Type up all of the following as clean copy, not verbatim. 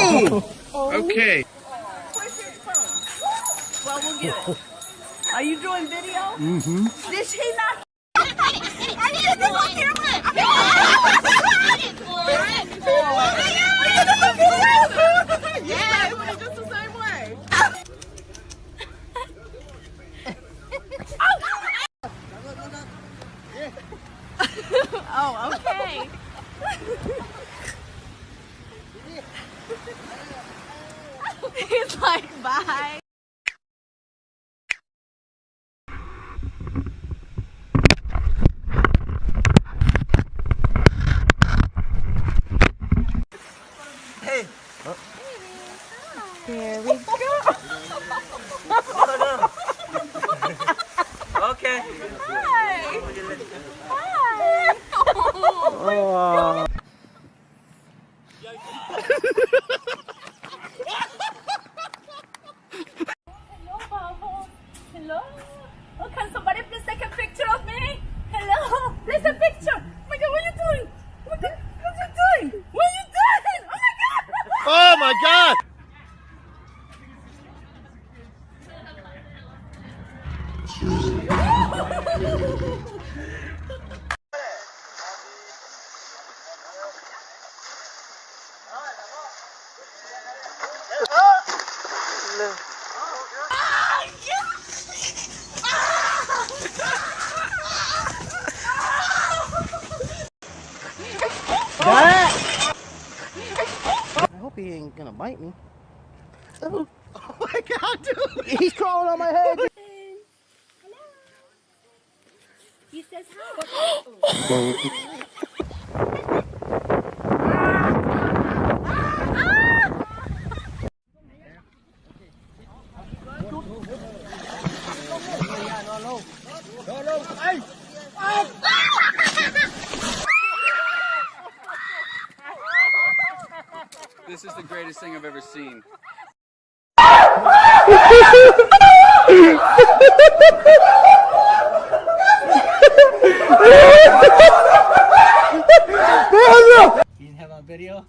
Okay. Well, we'll get it. Are you doing video? Mm-hmm. Did she not? I need this on camera. Yeah, it was just the same way. Oh, okay. He's like, bye. Hey. There we go. Okay. Hi. Hi. Oh. Hello, Bubbles. Hello. Oh, can somebody please take a picture of me? Hello. Please a picture. Oh my God, what are you doing? Oh my God, what are you doing? What are you doing? Oh my God. Oh my God! I hope he ain't gonna bite me. Oh, oh my God, dude! He's crawling on my head. Hello. He says hi. This is the greatest thing I've ever seen. You didn't have on video?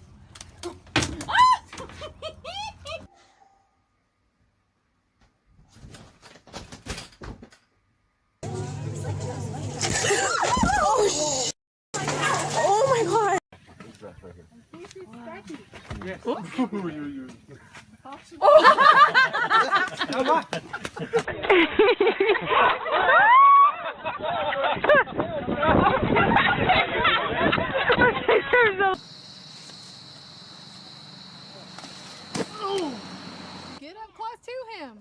Oh my God. Get up close to him.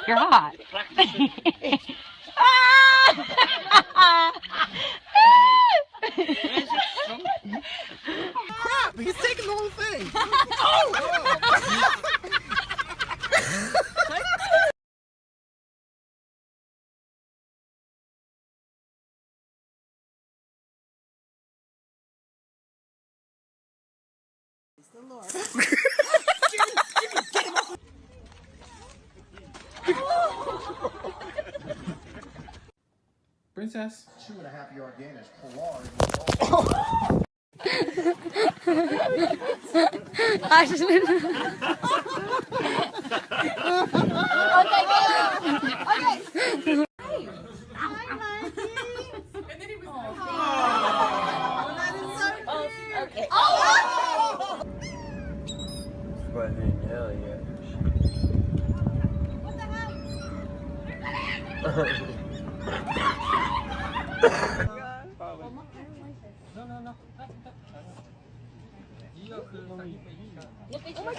You're hot. Crap! He's taking the whole thing. Princess. 2.5-yard gain is Pilar. I just okay, Okay. But then, hell yeah. What the hell?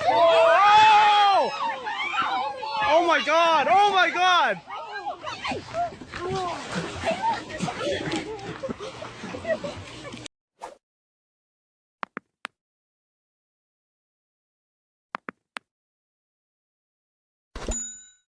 Oh! Oh my God! Oh my God!